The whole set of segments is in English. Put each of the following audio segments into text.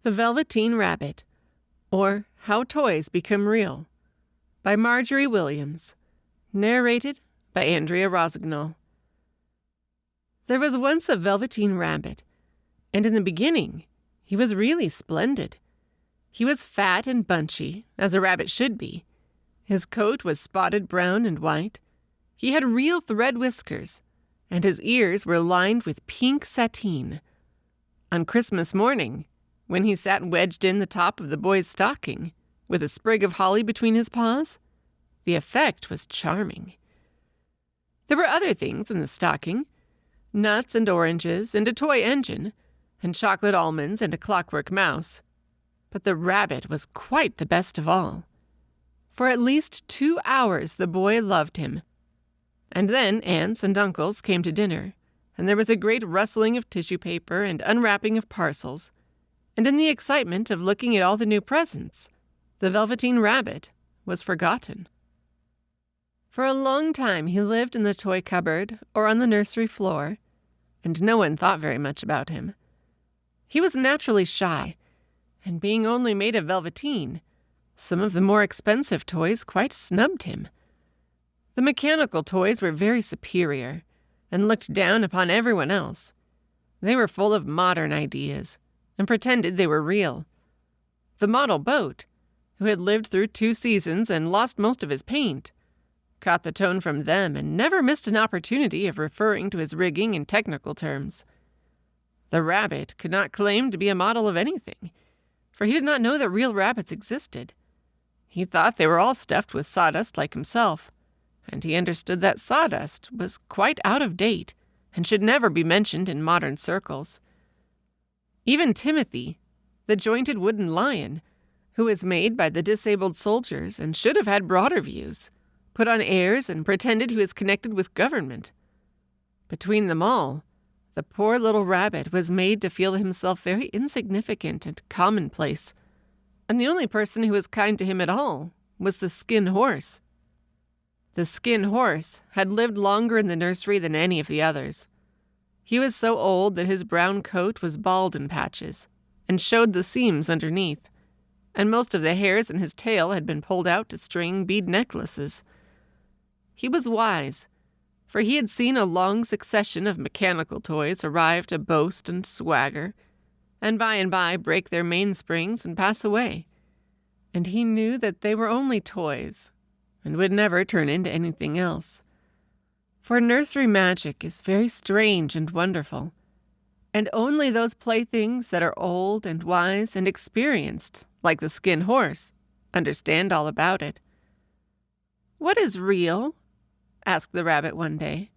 The Velveteen Rabbit, or How Toys Become Real, by Margery Williams, narrated by Andrea Rosignol. There was once a Velveteen Rabbit, and in the beginning, he was really splendid. He was fat and bunchy, as a rabbit should be. His coat was spotted brown and white. He had real thread whiskers, and his ears were lined with pink sateen. On Christmas morning, when he sat wedged in the top of the boy's stocking, with a sprig of holly between his paws, the effect was charming. There were other things in the stocking, nuts and oranges and a toy engine, and chocolate almonds and a clockwork mouse. But the rabbit was quite the best of all. For at least 2 hours the boy loved him. And then aunts and uncles came to dinner, and there was a great rustling of tissue paper and unwrapping of parcels. And in the excitement of looking at all the new presents, the Velveteen Rabbit was forgotten. For a long time he lived in the toy cupboard or on the nursery floor, and no one thought very much about him. He was naturally shy, and being only made of velveteen, some of the more expensive toys quite snubbed him. The mechanical toys were very superior, and looked down upon everyone else. They were full of modern ideas, and pretended they were real. The model boat, who had lived through 2 seasons and lost most of his paint, caught the tone from them and never missed an opportunity of referring to his rigging in technical terms. The rabbit could not claim to be a model of anything, for he did not know that real rabbits existed. He thought they were all stuffed with sawdust like himself, and he understood that sawdust was quite out of date and should never be mentioned in modern circles. Even Timothy, the jointed wooden lion, who was made by the disabled soldiers and should have had broader views, put on airs and pretended he was connected with government. Between them all, the poor little rabbit was made to feel himself very insignificant and commonplace, and the only person who was kind to him at all was the Skin Horse. The Skin Horse had lived longer in the nursery than any of the others. He was so old that his brown coat was bald in patches, and showed the seams underneath, and most of the hairs in his tail had been pulled out to string bead necklaces. He was wise, for he had seen a long succession of mechanical toys arrive to boast and swagger, and by break their mainsprings and pass away. And he knew that they were only toys, and would never turn into anything else. For nursery magic is very strange and wonderful, and only those playthings that are old and wise and experienced, like the Skin Horse, understand all about it. "What is real?" asked the rabbit one day,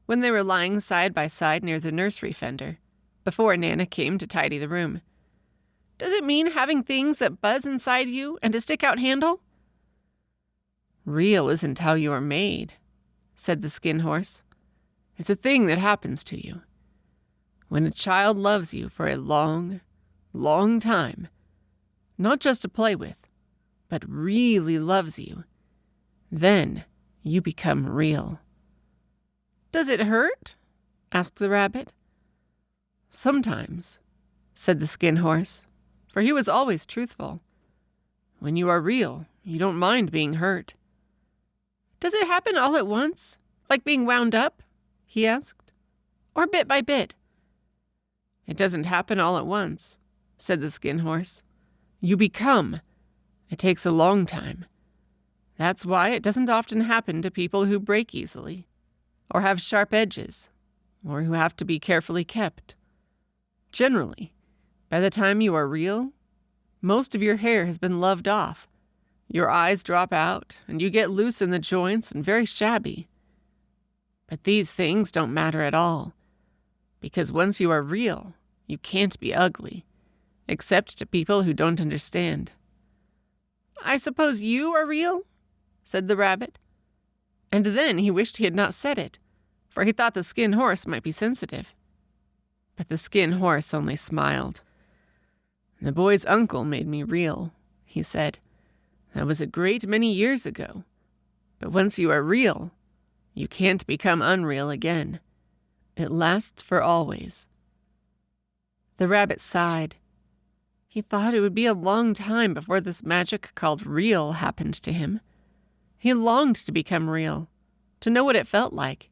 when they were lying side by side near the nursery fender, before Nana came to tidy the room. "Does it mean having things that buzz inside you and a stick-out handle?" "Real isn't how you are made," said the Skin Horse. "It's a thing that happens to you. When a child loves you for a long, long time, not just to play with, but really loves you, then you become real." "Does it hurt?" asked the rabbit. "Sometimes," said the Skin Horse, for he was always truthful. "When you are real, you don't mind being hurt." "Does it happen all at once, like being wound up?" he asked. "Or bit by bit?" "It doesn't happen all at once," said the Skin Horse. "You become. It takes a long time. That's why it doesn't often happen to people who break easily, or have sharp edges, or who have to be carefully kept. Generally, by the time you are real, most of your hair has been loved off. Your eyes drop out, and you get loose in the joints and very shabby. But these things don't matter at all, because once you are real, you can't be ugly, except to people who don't understand." "I suppose you are real?" said the rabbit. And then he wished he had not said it, for he thought the Skin Horse might be sensitive. But the Skin Horse only smiled. "The boy's uncle made me real," he said. "That was a great many years ago. But once you are real, you can't become unreal again. It lasts for always." The rabbit sighed. He thought it would be a long time before this magic called real happened to him. He longed to become real, to know what it felt like.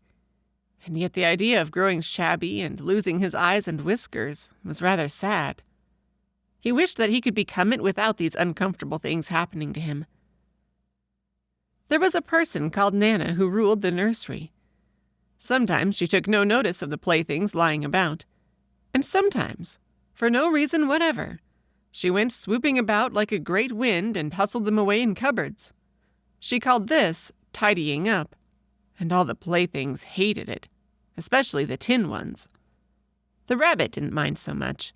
And yet the idea of growing shabby and losing his eyes and whiskers was rather sad. He wished that he could become it without these uncomfortable things happening to him. There was a person called Nana who ruled the nursery. Sometimes she took no notice of the playthings lying about, and sometimes, for no reason whatever, she went swooping about like a great wind and hustled them away in cupboards. She called this tidying up, and all the playthings hated it, especially the tin ones. The rabbit didn't mind so much,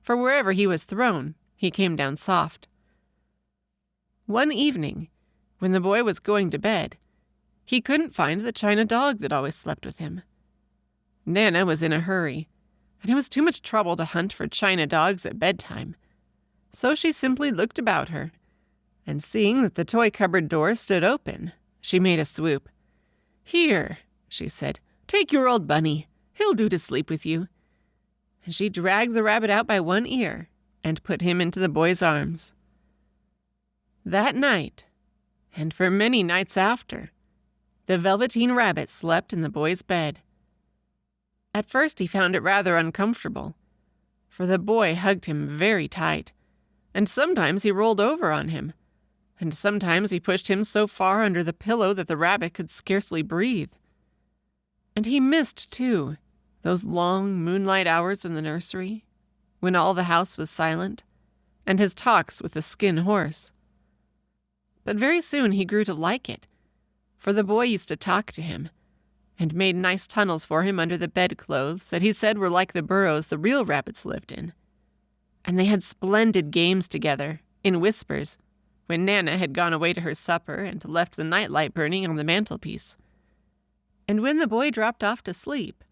for wherever he was thrown, he came down soft. One evening, when the boy was going to bed, he couldn't find the china dog that always slept with him. Nana was in a hurry, and it was too much trouble to hunt for china dogs at bedtime. So she simply looked about her, and seeing that the toy cupboard door stood open, she made a swoop. "Here," she said, "take your old bunny. He'll do to sleep with you." And she dragged the rabbit out by one ear and put him into the boy's arms. That night, and for many nights after, the Velveteen Rabbit slept in the boy's bed. At first he found it rather uncomfortable, for the boy hugged him very tight, and sometimes he rolled over on him, and sometimes he pushed him so far under the pillow that the rabbit could scarcely breathe. And he missed, too, those long moonlight hours in the nursery, when all the house was silent, and his talks with the skin horse. But very soon he grew to like it, for the boy used to talk to him, and made nice tunnels for him under the bedclothes that he said were like the burrows the real rabbits lived in. And they had splendid games together, in whispers, when Nana had gone away to her supper and left the nightlight burning on the mantelpiece. And when the boy dropped off to sleep,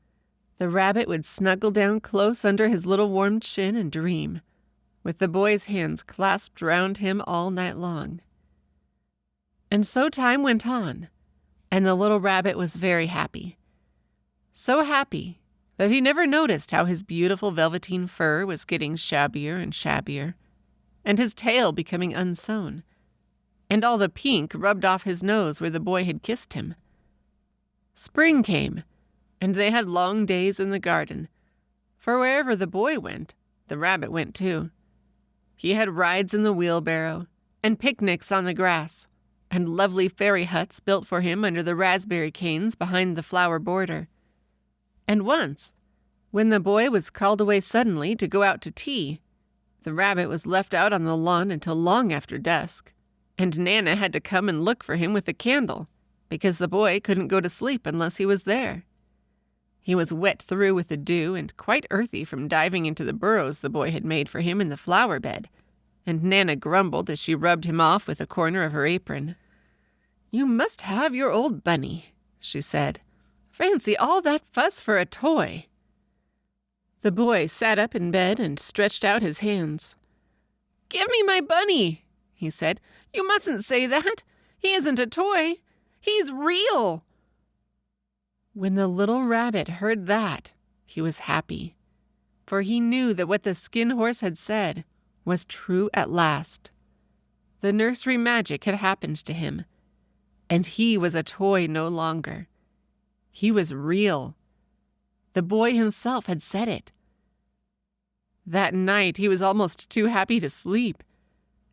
the rabbit would snuggle down close under his little warm chin and dream, with the boy's hands clasped round him all night long. And so time went on, and the little rabbit was very happy. So happy that he never noticed how his beautiful velveteen fur was getting shabbier and shabbier, and his tail becoming unsewn, and all the pink rubbed off his nose where the boy had kissed him. Spring came, and they had long days in the garden, for wherever the boy went, the rabbit went too. He had rides in the wheelbarrow, and picnics on the grass, and lovely fairy huts built for him under the raspberry canes behind the flower border. And once, when the boy was called away suddenly to go out to tea, the rabbit was left out on the lawn until long after dusk, and Nana had to come and look for him with a candle, because the boy couldn't go to sleep unless he was there. He was wet through with the dew and quite earthy from diving into the burrows the boy had made for him in the flower bed, and Nana grumbled as she rubbed him off with a corner of her apron. "You must have your old bunny," she said. "Fancy all that fuss for a toy." The boy sat up in bed and stretched out his hands. "Give me my bunny," he said. "You mustn't say that. He isn't a toy. He's real." When the little rabbit heard that, he was happy, for he knew that what the skin horse had said was true at last. The nursery magic had happened to him, and he was a toy no longer. He was real. The boy himself had said it. That night he was almost too happy to sleep,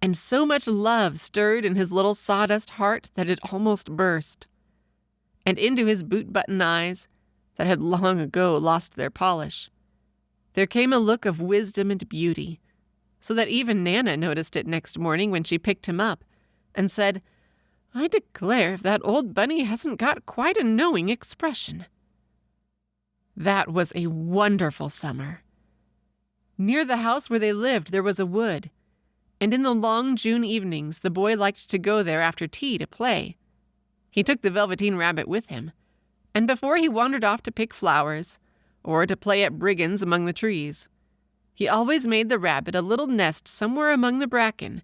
and so much love stirred in his little sawdust heart that it almost burst. And into his boot-button eyes, that had long ago lost their polish, there came a look of wisdom and beauty, so that even Nana noticed it next morning when she picked him up and said, "I declare if that old bunny hasn't got quite a knowing expression." That was a wonderful summer. Near the house where they lived there was a wood, and in the long June evenings the boy liked to go there after tea to play. He took the Velveteen Rabbit with him, and before he wandered off to pick flowers, or to play at brigands among the trees, he always made the rabbit a little nest somewhere among the bracken,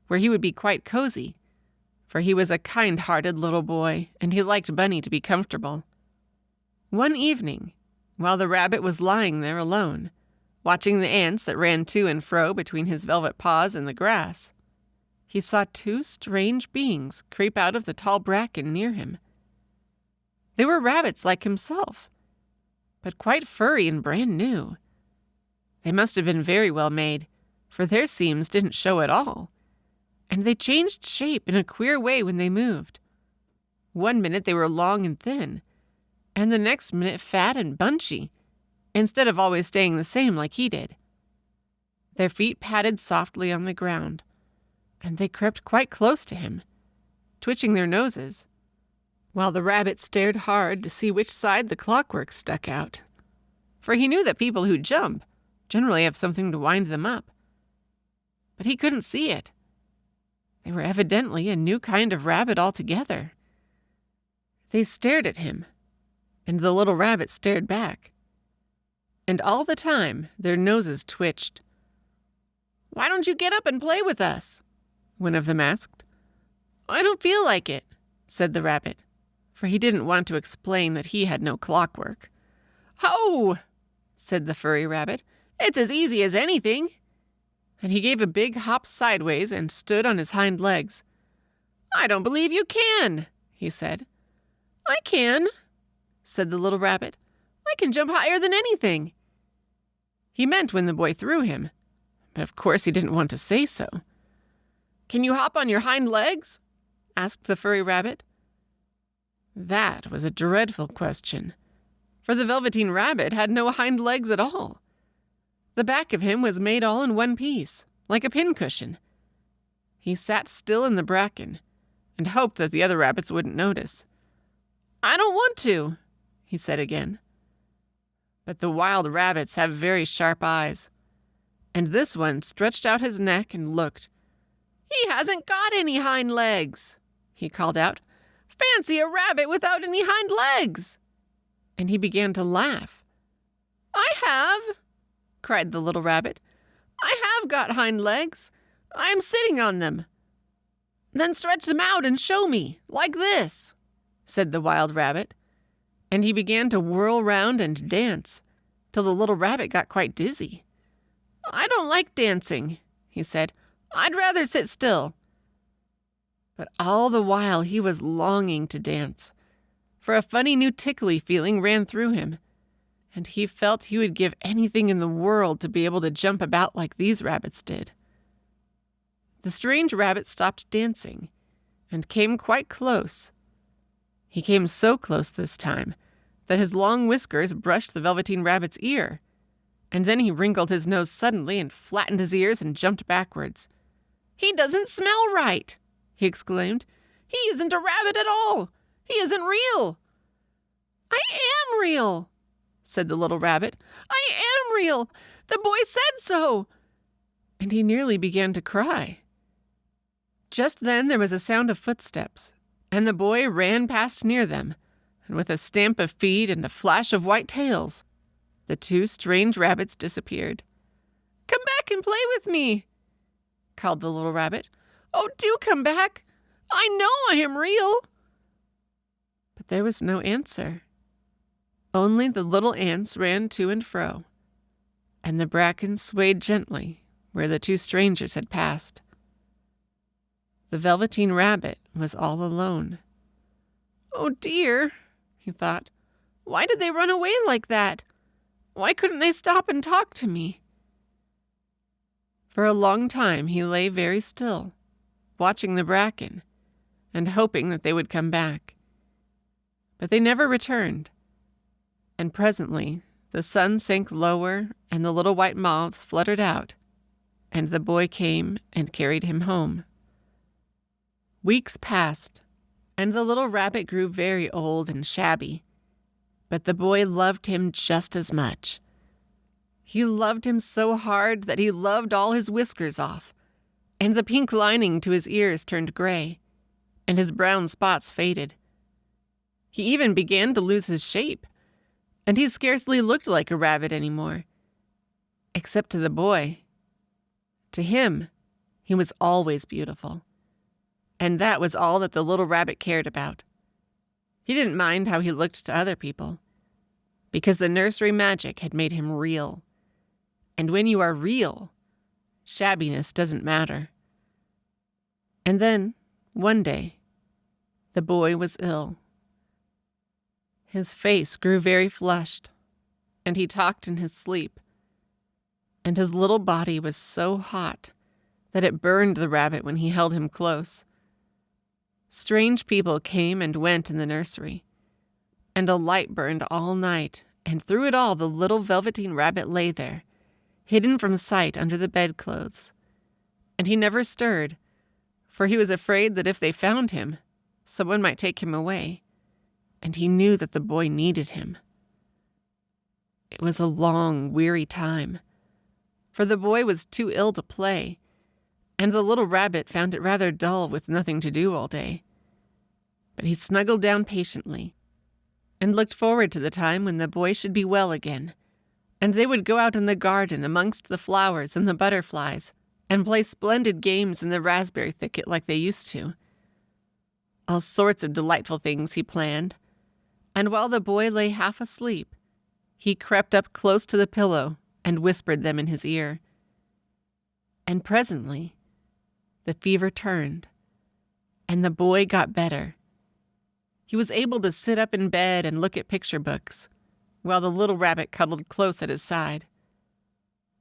where he would be quite cozy, for he was a kind-hearted little boy, and he liked Bunny to be comfortable. One evening, while the rabbit was lying there alone, watching the ants that ran to and fro between his velvet paws in the grass. He saw two strange beings creep out of the tall bracken near him. They were rabbits like himself, but quite furry and brand new. They must have been very well made, for their seams didn't show at all, and they changed shape in a queer way when they moved. One minute they were long and thin, and the next minute fat and bunchy, instead of always staying the same like he did. Their feet patted softly on the ground, and they crept quite close to him, twitching their noses, while the rabbit stared hard to see which side the clockwork stuck out. For he knew that people who jump generally have something to wind them up. But he couldn't see it. They were evidently a new kind of rabbit altogether. They stared at him, and the little rabbit stared back. And all the time, their noses twitched. "Why don't you get up and play with us?" one of them asked. "I don't feel like it," said the rabbit, for he didn't want to explain that he had no clockwork. "Ho!" said the furry rabbit. "It's as easy as anything." And he gave a big hop sideways and stood on his hind legs. "I don't believe you can," he said. "I can," said the little rabbit. "I can jump higher than anything." He meant when the boy threw him, but of course he didn't want to say so. "Can you hop on your hind legs?" asked the furry rabbit. That was a dreadful question, for the Velveteen Rabbit had no hind legs at all. The back of him was made all in one piece, like a pincushion. He sat still in the bracken and hoped that the other rabbits wouldn't notice. "I don't want to," he said again. But the wild rabbits have very sharp eyes, and this one stretched out his neck and looked. "He hasn't got any hind legs," he called out. "Fancy a rabbit without any hind legs!" And he began to laugh. "I have," cried the little rabbit. "I have got hind legs. I am sitting on them." "Then stretch them out and show me, like this," said the wild rabbit. And he began to whirl round and dance, till the little rabbit got quite dizzy. "I don't like dancing," he said. "I'd rather sit still." But all the while he was longing to dance, for a funny new tickly feeling ran through him, and he felt he would give anything in the world to be able to jump about like these rabbits did. The strange rabbit stopped dancing and came quite close. He came so close this time that his long whiskers brushed the Velveteen Rabbit's ear, and then he wrinkled his nose suddenly and flattened his ears and jumped backwards. "He doesn't smell right," he exclaimed. "He isn't a rabbit at all. He isn't real." "I am real," said the little rabbit. "I am real. The boy said so." And he nearly began to cry. Just then there was a sound of footsteps, and the boy ran past near them, and with a stamp of feet and a flash of white tails, the two strange rabbits disappeared. "Come back and play with me," called the little rabbit. "Oh, do come back. I know I am real." But there was no answer. Only the little ants ran to and fro, and the bracken swayed gently where the two strangers had passed. The Velveteen Rabbit was all alone. "Oh dear," he thought. "Why did they run away like that? Why couldn't they stop and talk to me?" For a long time he lay very still, watching the bracken, and hoping that they would come back. But they never returned, and presently the sun sank lower and the little white moths fluttered out, and the boy came and carried him home. Weeks passed, and the little rabbit grew very old and shabby, but the boy loved him just as much. He loved him so hard that he loved all his whiskers off, and the pink lining to his ears turned gray, and his brown spots faded. He even began to lose his shape, and he scarcely looked like a rabbit anymore, except to the boy. To him, he was always beautiful, and that was all that the little rabbit cared about. He didn't mind how he looked to other people, because the nursery magic had made him real, And when you are real, shabbiness doesn't matter. And then, one day, the boy was ill. His face grew very flushed, and he talked in his sleep, and his little body was so hot that it burned the rabbit when he held him close. Strange people came and went in the nursery, and a light burned all night, and through it all the little Velveteen Rabbit lay there, hidden from sight under the bedclothes. And he never stirred, for he was afraid that if they found him, someone might take him away, and he knew that the boy needed him. It was a long, weary time, for the boy was too ill to play, and the little rabbit found it rather dull with nothing to do all day. But he snuggled down patiently, and looked forward to the time when the boy should be well again, and they would go out in the garden amongst the flowers and the butterflies, and play splendid games in the raspberry thicket like they used to. All sorts of delightful things he planned, and while the boy lay half asleep, he crept up close to the pillow and whispered them in his ear. And presently, the fever turned, and the boy got better. He was able to sit up in bed and look at picture books, while the little rabbit cuddled close at his side.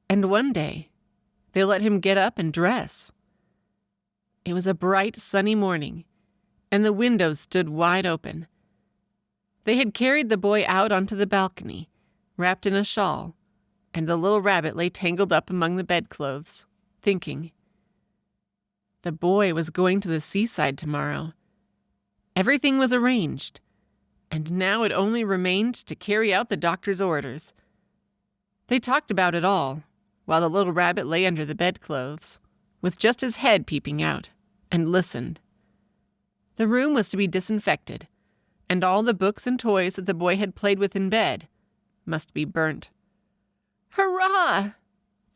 And one day, they let him get up and dress. It was a bright, sunny morning, and the windows stood wide open. They had carried the boy out onto the balcony, wrapped in a shawl, and the little rabbit lay tangled up among the bedclothes, thinking. The boy was going to the seaside tomorrow. Everything was arranged, and now it only remained to carry out the doctor's orders. They talked about it all, while the little rabbit lay under the bedclothes, with just his head peeping out, and listened. The room was to be disinfected, and all the books and toys that the boy had played with in bed must be burnt. "Hurrah!"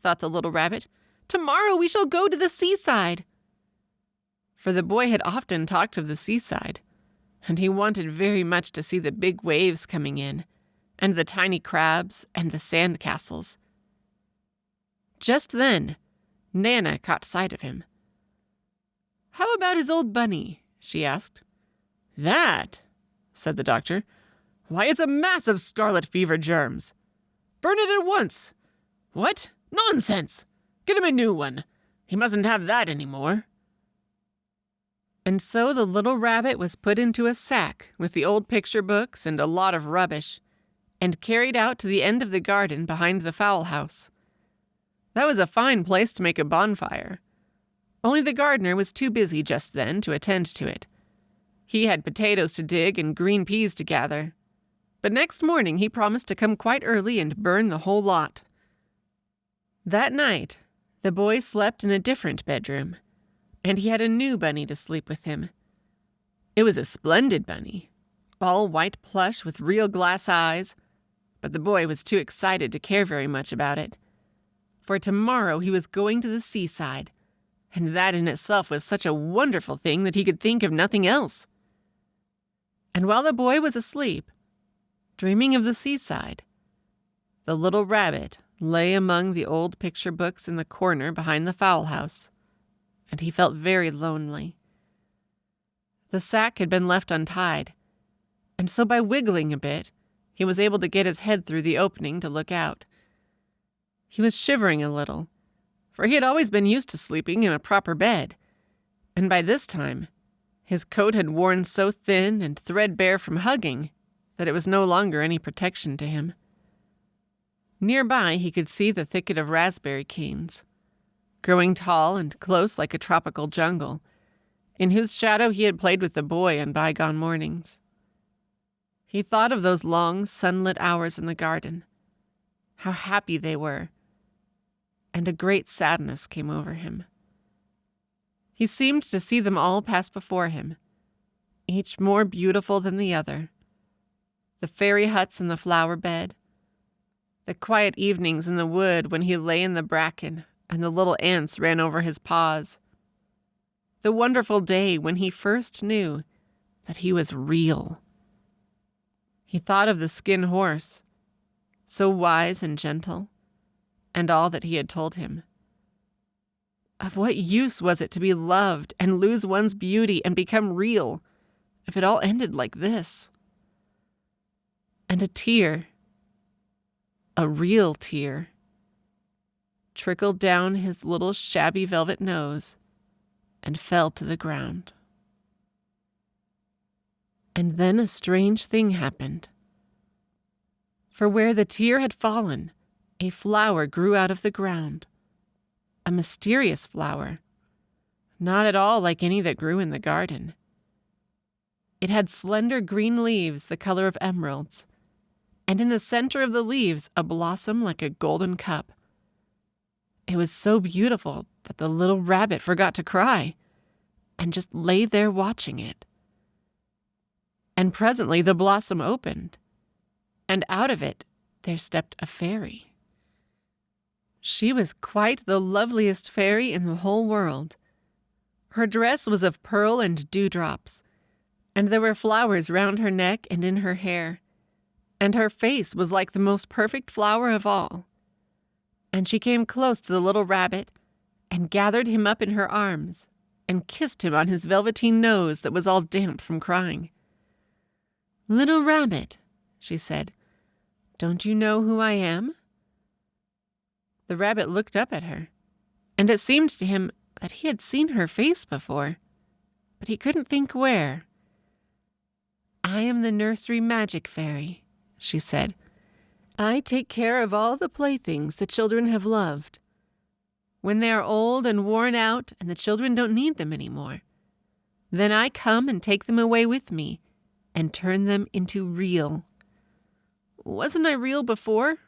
thought the little rabbit. "Tomorrow we shall go to the seaside." For the boy had often talked of the seaside, and he wanted very much to see the big waves coming in, and the tiny crabs and the sand castles. Just then, Nana caught sight of him. "How about his old bunny?" she asked. "That," said the doctor. "Why, it's a mass of scarlet fever germs. Burn it at once." "What? Nonsense! Get him a new one. He mustn't have that any more." And so the little rabbit was put into a sack with the old picture books and a lot of rubbish, and carried out to the end of the garden behind the fowl house. That was a fine place to make a bonfire. Only the gardener was too busy just then to attend to it. He had potatoes to dig and green peas to gather. But next morning he promised to come quite early and burn the whole lot. That night, the boy slept in a different bedroom, and he had a new bunny to sleep with him. It was a splendid bunny, all white plush with real glass eyes, but the boy was too excited to care very much about it. For tomorrow he was going to the seaside, and that in itself was such a wonderful thing that he could think of nothing else. And while the boy was asleep, dreaming of the seaside, the little rabbit lay among the old picture books in the corner behind the fowl house, and he felt very lonely. The sack had been left untied, and so by wiggling a bit, he was able to get his head through the opening to look out. He was shivering a little, for he had always been used to sleeping in a proper bed, and by this time, his coat had worn so thin and threadbare from hugging that it was no longer any protection to him. Nearby, he could see the thicket of raspberry canes, growing tall and close like a tropical jungle, in whose shadow he had played with the boy on bygone mornings. He thought of those long, sunlit hours in the garden, how happy they were, and a great sadness came over him. He seemed to see them all pass before him, each more beautiful than the other. The fairy huts in the flower bed, the quiet evenings in the wood when he lay in the bracken and the little ants ran over his paws, the wonderful day when he first knew that he was real. He thought of the skin horse, so wise and gentle, and all that he had told him. Of what use was it to be loved and lose one's beauty and become real if it all ended like this? And a tear, a real tear, trickled down his little shabby velvet nose and fell to the ground. And then a strange thing happened. For where the tear had fallen, a flower grew out of the ground. A mysterious flower, not at all like any that grew in the garden. It had slender green leaves the color of emeralds, and in the center of the leaves a blossom like a golden cup. It was so beautiful that the little rabbit forgot to cry and just lay there watching it. And presently the blossom opened, and out of it there stepped a fairy. She was quite the loveliest fairy in the whole world. Her dress was of pearl and dewdrops, and there were flowers round her neck and in her hair, and her face was like the most perfect flower of all. And she came close to the little rabbit and gathered him up in her arms and kissed him on his velveteen nose that was all damp from crying. "Little rabbit," she said, "don't you know who I am?" The rabbit looked up at her, and it seemed to him that he had seen her face before, but he couldn't think where. "I am the nursery magic fairy," she said. "I take care of all the playthings the children have loved. When they are old and worn out and the children don't need them anymore, then I come and take them away with me and turn them into real." "Wasn't I real before?"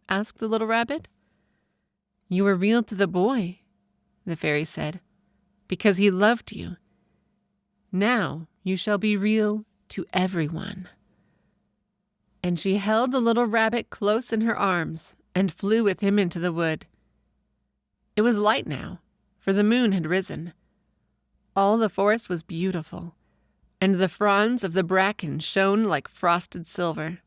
asked the little rabbit. "You were real to the boy," the fairy said, "because he loved you. Now you shall be real to everyone." And she held the little rabbit close in her arms and flew with him into the wood. It was light now, for the moon had risen. All the forest was beautiful, and the fronds of the bracken shone like frosted silver.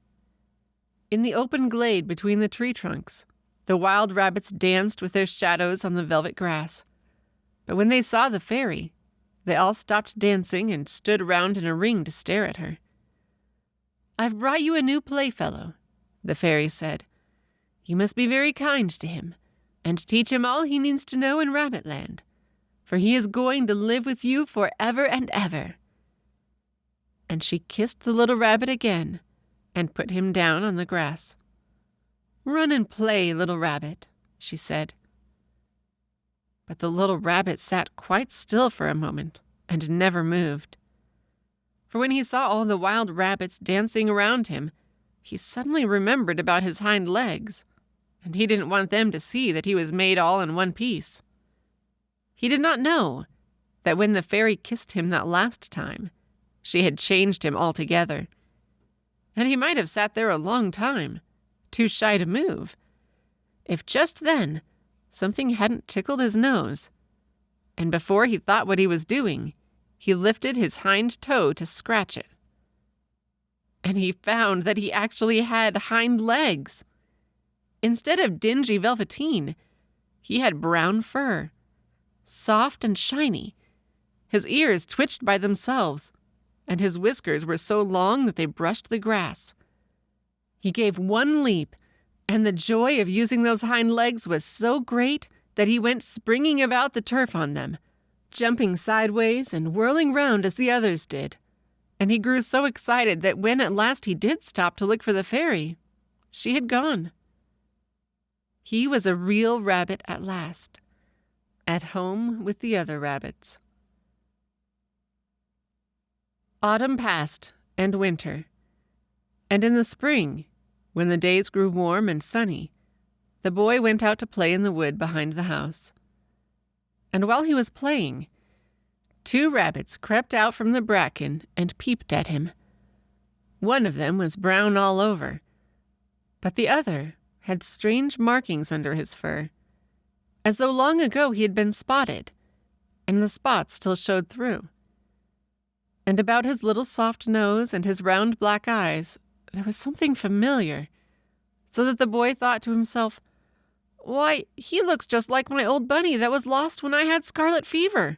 In the open glade between the tree trunks, the wild rabbits danced with their shadows on the velvet grass. But when they saw the fairy, they all stopped dancing and stood round in a ring to stare at her. "I've brought you a new playfellow," the fairy said. "You must be very kind to him, and teach him all he needs to know in Rabbitland, for he is going to live with you forever and ever." And she kissed the little rabbit again and put him down on the grass. "Run and play, little rabbit," she said. But the little rabbit sat quite still for a moment and never moved. For when he saw all the wild rabbits dancing around him, he suddenly remembered about his hind legs, and he didn't want them to see that he was made all in one piece. He did not know that when the fairy kissed him that last time, she had changed him altogether. And he might have sat there a long time, too shy to move, if just then something hadn't tickled his nose, and before he thought what he was doing, he lifted his hind toe to scratch it. And he found that he actually had hind legs. Instead of dingy velveteen, he had brown fur, soft and shiny. His ears twitched by themselves, and his whiskers were so long that they brushed the grass. He gave one leap, and the joy of using those hind legs was so great that he went springing about the turf on them, jumping sideways and whirling round as the others did. And he grew so excited that when at last he did stop to look for the fairy, she had gone. He was a real rabbit at last, at home with the other rabbits. Autumn passed, and winter. And in the spring, when the days grew warm and sunny, the boy went out to play in the wood behind the house. And while he was playing, 2 rabbits crept out from the bracken and peeped at him. One of them was brown all over, but the other had strange markings under his fur, as though long ago he had been spotted, and the spots still showed through. And about his little soft nose and his round black eyes there was something familiar, so that the boy thought to himself, Why, he looks just like my old bunny that was lost when I had scarlet fever.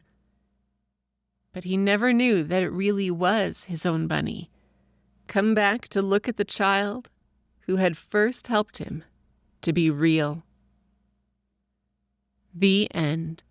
But he never knew that it really was his own bunny, come back to look at the child who had first helped him to be real. The end.